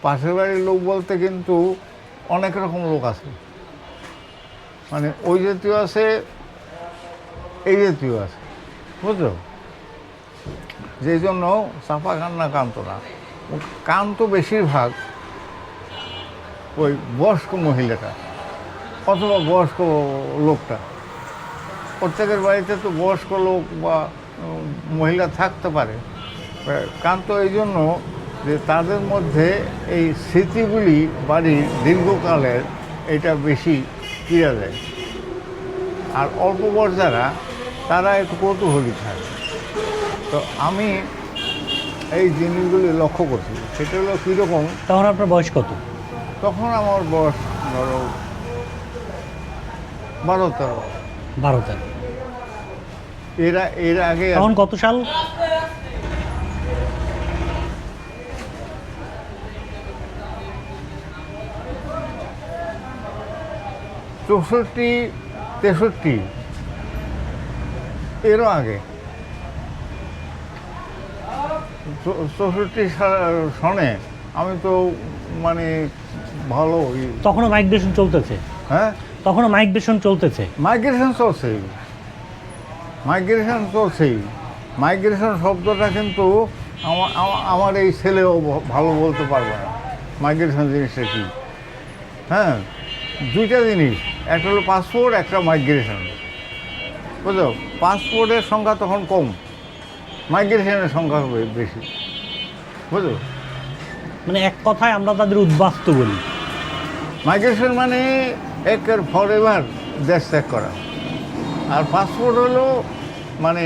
পাশের বাড়ির লোক বলতে কিন্তু অনেক রকম লোক আছে, মানে ওই জাতীয় আছে, এই জাতীয় আছে, বুঝলো? যেই জন্য চাপা কান্না কাঁদতো না, কান্ত বেশিরভাগ ওই বয়স্ক মহিলাটা অথবা বয়স্ক লোকটা। প্রত্যেকের বাড়িতে তো বয়স্ক লোক বা মহিলা থাকতে পারে। কান্ত এই জন্য যে তাদের মধ্যে এই স্মৃতিগুলি বাড়ির দীর্ঘকালের এটা বেশি ক্রিয়া দেয়। আর অল্প বয়স যারা, তারা একটু কৌতূহলী থাকে। তো আমি এই জিনিসগুলি লক্ষ্য করছি। সেটা হলো কীরকম, তখন আপনার বয়স কত? তখন আমার বয়স ধরো 12-13। 12-13। এর আগে তখন কত সাল? 64-63, এরও আগে 64 সনে আমি তো মানে ভালো। তখনও মাইগ্রেশন চলতেছে? হ্যাঁ, তখনও মাইগ্রেশন চলতেছে। মাইগ্রেশন চলছেই, মাইগ্রেশন চলছেই। মাইগ্রেশন শব্দটা কিন্তু আমার এই ছেলেও ভালো বলতে পারবে না মাইগ্রেশন জিনিসটা কী। হ্যাঁ, দুইটা জিনিস, একটা হলো পাসপোর্ট, একটা মাইগ্রেশন, বুঝলো? পাসপোর্টের সংখ্যা তখন কম, মাইগ্রেশনের সংখ্যা বেশি, বুঝলো? মানে এক কথায় আমরা তাদের উদ্বাস্তু বলি। মাইগ্রেশন মানে একের ফরএভার দেশ ত্যাগ করা, আর পাসপোর্ট হলো মানে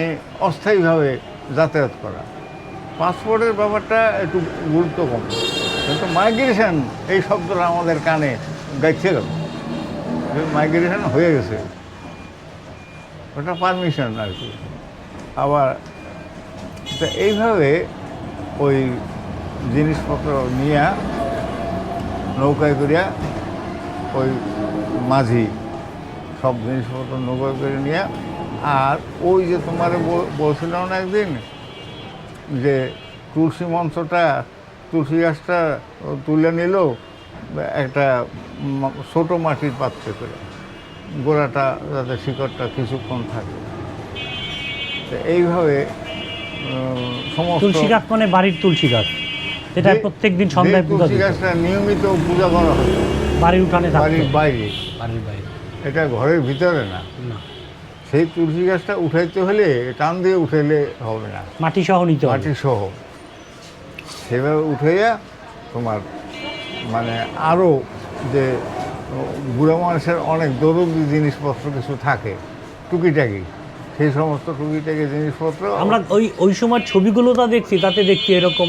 অস্থায়ীভাবে যাতায়াত করা। পাসপোর্টের ব্যাপারটা একটু গুরুত্ব কম, কিন্তু মাইগ্রেশন এই শব্দটা আমাদের কানে গাইছে গেল, মাইগ্রেশন হয়ে গেছে, ওটা পারমিশন আর কি। আবার তা এইভাবে ওই জিনিসপত্র নিয়ে নৌকায় করিয়া ওই মাঝি সব জিনিসপত্র নৌকায় করে নিয়ে, আর ওই যে তোমার বলছিলাম না একদিন যে তুলসী মঞ্চটা, তুলসী গাছটা তুলে নিল একটা ছোটো মাটির পাত্রে করে, গোড়াটা যাতে শিকড়টা কিছুক্ষণ থাকে। তো এইভাবে সমস্ত তুলসী গাছ মানে বাড়ির তুলসী গাছ, যেটা প্রত্যেক দিন সন্ধ্যায় পূজা তুলসী গাছটা নিয়মিত পূজা করা হতো বাড়ির উঠানে, বাড়ির বাইরে, বাড়ির বাইরে, এটা ঘরের ভিতরে না। সেই তুলসী গাছটা উঠাইতে হলে টান দিয়ে উঠাইলে হবে না, মাটি সহ নিতে হবে, মাটি সহ। সেভাবে উঠাইয়া তোমার মানে আরও যে বুড়া মানুষের অনেক জরুরি জিনিসপত্র কিছু থাকে টুকিটাকি, সেই সমস্ত টুকিটাকি জিনিসপত্র আমরা ওই সময় ছবিগুলোটা দেখছি, তাতে দেখছি এরকম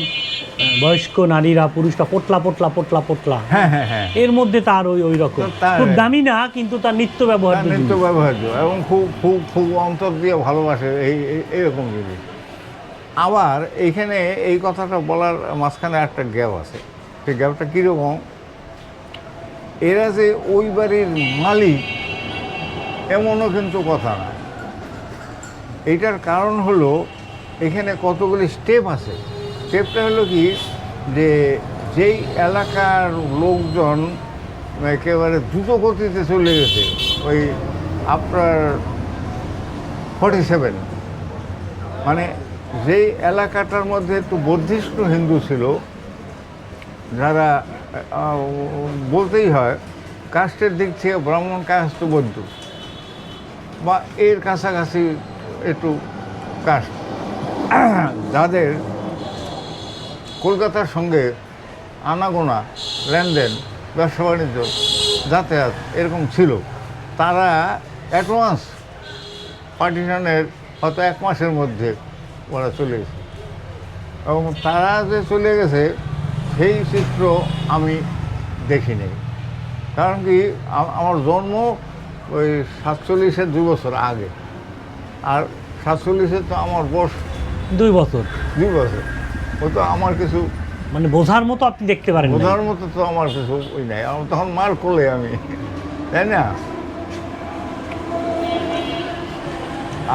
বয়স্ক নারীরা, পুরুষরা পোটলা পোটলা পোটলা পোটলা, হ্যাঁ হ্যাঁ হ্যাঁ, এর মধ্যে তার ওই রকম খুব দামি না, কিন্তু তার নিত্য ব্যবহার্য, নিত্য ব্যবহার্য এবং খুব খুব খুব অন্তর দিয়ে ভালোবাসে এইরকম জিনিস। আবার এইখানে এই কথাটা বলার মাঝখানে একটা গ্যাপ আছে। সেই গ্যাপটা কীরকম, এরা যে ওই বাড়ির মালিক এমনও কিন্তু কথা না। এইটার কারণ হলো এখানে কতগুলি স্টেপ আছে। স্টেপটা হলো কি, যে যেই এলাকার লোকজন একেবারে দ্রুত গতিতে চলে গেছে, ওই আপনার 47, মানে যেই এলাকাটার মধ্যে একটু বর্ধিষ্ণু হিন্দু ছিল, যারা বলতেই হয় কাস্টের দিক থেকে ব্রাহ্মণ কাস্ট বৌদ্ধ বা এর কাছাকাছি একটু কাস্ট, যাদের কলকাতার সঙ্গে আনাগোনা, লেনদেন, ব্যবসা বাণিজ্য, যাতায়াত এরকম ছিল, তারা অ্যাডভান্স পার্টিশনের হয়তো 1 মাসের মধ্যে ওরা চলে গেছে। এবং তারা যে চলে গেছে সেই চিত্র আমি দেখিনি। কারণ কি, আমার জন্ম ওই 47-এর 2 বছর আগে, আর 47-এ তো আমার বয়স 2 বছর। 2 বছর, ও তো আমার কিছু মানে বোঝার মতো আপনি দেখতে পারেন, বোঝার মতো তো আমার কিছু ওই নাই, আমার তখন মার কোলে আমি, তাই না?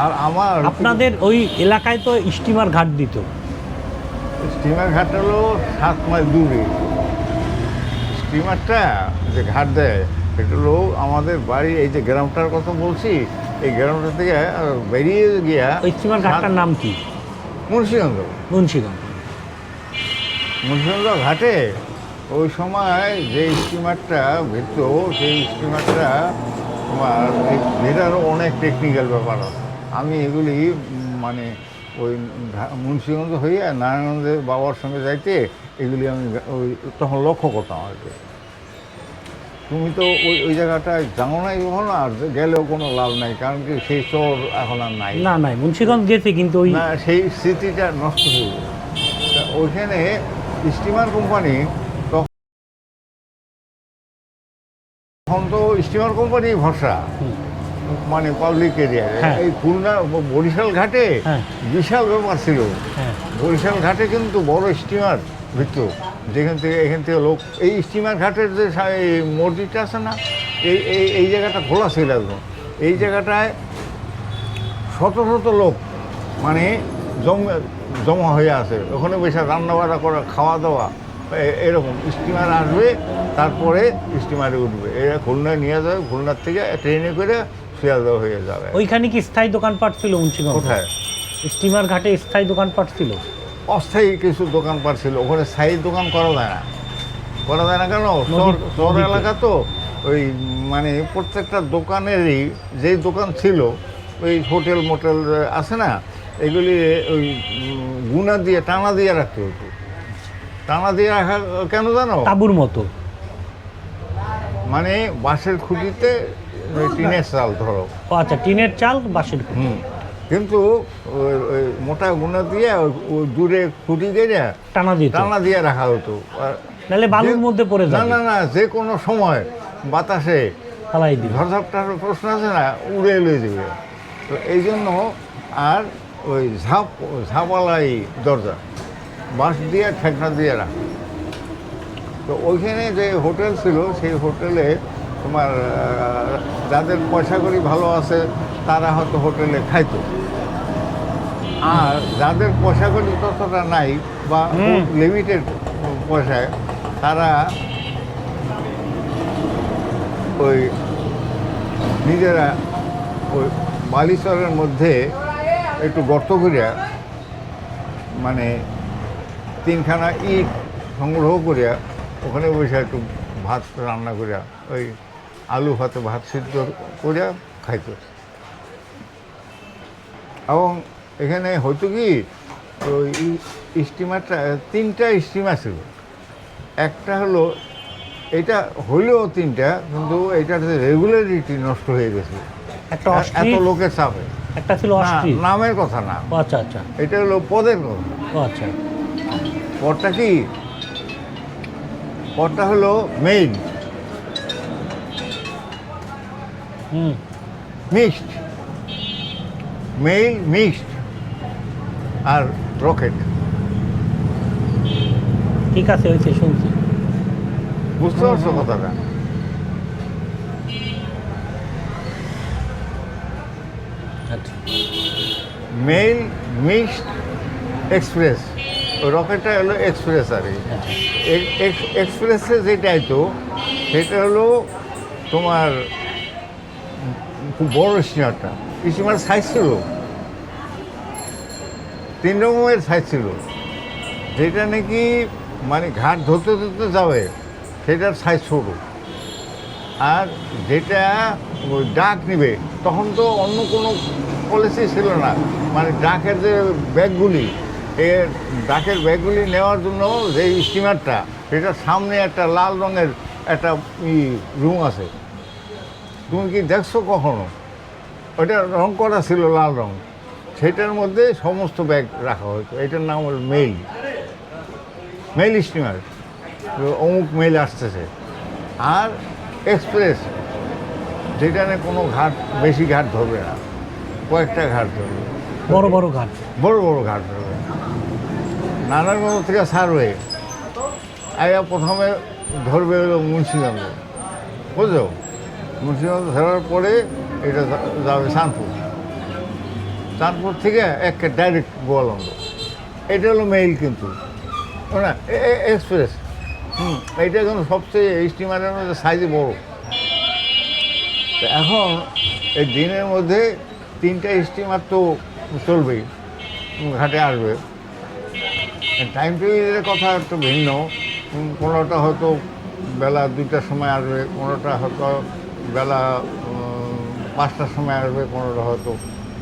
আর আমার আপনাদের ওই এলাকায় তো স্টিমার ঘাট দিত। স্টিমার ঘাট হলো 7 মাইল দূরে, স্টিমারটা যে ঘাট দেয় এটা হলো আমাদের বাড়ি এই যে গ্রামটার কথা বলছি, এই গ্রামটা থেকে বেরিয়ে গিয়া ওই স্টিমার ঘাটটার নাম কি? মুন্সিগঞ্জ। মুন্সিগঞ্জ। মুন্সিগঞ্জ ঘাটে ওই সময় যে স্টিমারটা ভিড়ত, সেই স্টিমারটা তোমার ভেটারও অনেক টেকনিক্যাল ব্যাপার আছে। আমি এগুলি মানে ওই মুন্সিগঞ্জ হয়ে নারায়ণগঞ্জের বাবার সঙ্গে যাইতে এগুলি আমি ওই তখন লক্ষ্য করতাম আর কি। তুমি তো ওই ওই জায়গাটায় জানো নাই কখনো, আর গেলেও কোনো লাভ নাই, কারণ কি সেই চর এখন আর নাই। না নাই, মুন্সিগঞ্জ গেছি কিন্তু ওই না, সেই স্মৃতিটা নষ্ট হয়ে গেল। তা ওইখানে স্টিমার কোম্পানি, তখন তো স্টিমার কোম্পানি ভরসা হুম, মানে পাবলিক এরিয়ায়। হ্যাঁ। এই খুলনা বরিশাল ঘাটে হ্যাঁ। বিশাল ব্যাপার ছিল। হ্যাঁ বরিশাল ঘাটে কিন্তু বড় স্টিমার ভিত্ত, যেখান থেকে এখান থেকে লোক, এই স্টিমার ঘাটের যে এই মসজিদটা আছে না, এই এই এই জায়গাটা খোলা ছিল একদম। এই জায়গাটায় শত শত লোক মানে জমা হয়ে আছে, ওখানে বসে রান্নাবাড়া করা, খাওয়া দাওয়া, এরকম। স্টিমার আসবে, তারপরে স্টিমারে উঠবে, এরা খুলনায় নিয়ে যাবে, খুলনার থেকে ট্রেনে করে শিয়ালদহ হয়ে যাবে। ওইখানে কি স্থায়ী দোকানপাট ছিল মুন্সিগঞ্জ? কোথায়? স্টিমার ঘাটে স্থায়ী দোকানপাট ছিল? অস্থায়ী কিছু দোকানপাট ছিল, ওখানে স্থায়ী দোকান করা যায় না। করা যায় না কেন? শহর নদীতে। এলাকা তো, ওই মানে প্রত্যেকটা দোকানেরই যেই দোকান ছিল, ওই হোটেল মোটেল আছে না, এগুলি ওই গুনা দিয়ে টানা দিয়ে রাখতে হতো। টানা দিয়ে রাখা কেন জানো? তাঁবুর মতো। মানে বাঁশের খুঁটিতে ওই টিনের চাল ধরো। ও আচ্ছা, টিনের চাল, বাঁশের খুঁটি। কিন্তু ওই মোটা গুনা দিয়ে ওই দূরে খুঁটি দিয়ে টানা দিত, টানা দিয়ে রাখা হতো। আর নাহলে বালুর মধ্যে পড়ে না যাবে। না না, যে কোনো সময় বাতাসে ফালাই দিবে। ঝড়ঝাপটার প্রশ্ন আছে না, উড়ে এলে যাবে। তো এই জন্য আর ওই ঝাপালাই দরজা বাঁশ দিয়ে ঠেকনা দিয়ে রাখা। তো ওইখানে যে হোটেল ছিল, সেই হোটেলে তোমার যাদের পয়সা কড়ি ভালো আছে তারা হয়তো হোটেলে খাইতো, আর যাদের পয়সা কড়ি ততটা নাই বা লিমিটেড পয়সায়, তারা ওই নিজেরা ওই বালিচরের মধ্যে একটু গর্ত করিয়া, মানে 3খানা ইট সংগ্রহ করিয়া ওখানে বসে একটু ভাত রান্না করিয়া, ওই আলু ভাতে ভাত সিদ্ধ করিয়া খাইতো। এবং এখানে হয়তো কি ওই স্টিমারটা 3টা স্টিমার ছিল। একটা হলো, এটা হইলেও 3টা, কিন্তু এটার যে রেগুলারিটি নষ্ট হয়ে গেছে একটা এত অস্ট্রিচ, লোকের চাপে। একটা ছিল না, অস্ট্রিচ। নামের কথা না, ও আচ্ছা আচ্ছা, এটা হলো পদের কথা। ও আচ্ছা। পদটা কি? পদটা হলো মেইন, হুম, মিক্সড, মেইল মিক্সড আর রকেট। ঠিক আছে, হয়েছে, শুনছি। বুঝতে পারছো কথাটা? আচ্ছা, মেইল মিক্সড এক্সপ্রেস, ওই রকেটটা হলো এক্সপ্রেস। আর আচ্ছা। এক্সপ্রেসে যেটা আইতো সেটা হলো তোমার খুব বড় স্টিমারটা। স্টিমার সাইজ ছিল 3 রকমের সাইজ ছিল। যেটা নাকি মানে ঘাট ধরতে ধরতে যাবে সেটার সাইজ ছোট, আর যেটা ওই ডাক নিবে, তখন তো অন্য কোনো পলিসি ছিল না, মানে ডাকের যে ব্যাগগুলি, এর ডাকের ব্যাগগুলি নেওয়ার জন্য যে স্টিমারটা, সেটার সামনে একটা লাল রঙের একটা রুম আছে। তুমি কি দেখছো কখনো? ওইটা রং করা ছিল লাল রং, সেটার মধ্যে সমস্ত ব্যাগ রাখা হতো। এটার নাম হল মেইল, মেইল স্টিমার, অমুক মেইল আসতেছে। আর এক্সপ্রেস, যেটা নিয়ে কোনো ঘাট, বেশি ঘাট ধরবে না, কয়েকটা ঘাট ধরবে, বড় বড় ঘাট। বড় বড় ঘাট ধরবে। নারায়ণগঞ্জ থেকে সার্ভে আয়া প্রথমে ধরবে হলো মুন্সিগঞ্জ, বুঝলো? মুন্সিগঞ্জ ধরার পরে এটা যাবে চাঁদপুর, চাঁদপুর থেকে একে ডাইরেক্ট গোয়ালন্দ। এটা হলো মেইল, কিন্তু না এক্সপ্রেস। এইটা কিন্তু সবচেয়ে এই স্টিমারের মধ্যে সাইজে বড়। তো এখন এই দিনের মধ্যে 3টা স্টিমার তো চলবেই, ঘাটে আসবে। টাইম টেবিলের কথা একটু ভিন্ন। কোনোটা হয়তো বেলা 2টার সময় আসবে, কোনোটা হয়তো বেলা 5টার সময় আসবে, কোনোটা হয়তো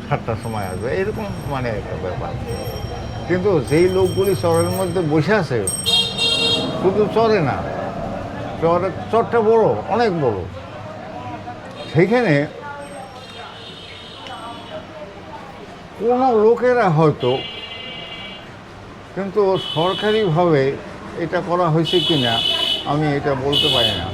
7টার সময় আসবে, এরকম মানে একটা ব্যাপার। কিন্তু যেই লোকগুলি চরের মধ্যে বসে আছে, শুধু চরে না, চরটা বড়, অনেক বড়। সেইখানে কোনো লোকেরা হয়তো, কিন্তু সরকারিভাবে এটা করা হয়েছে কিনা আমি এটা বলতে পারি না।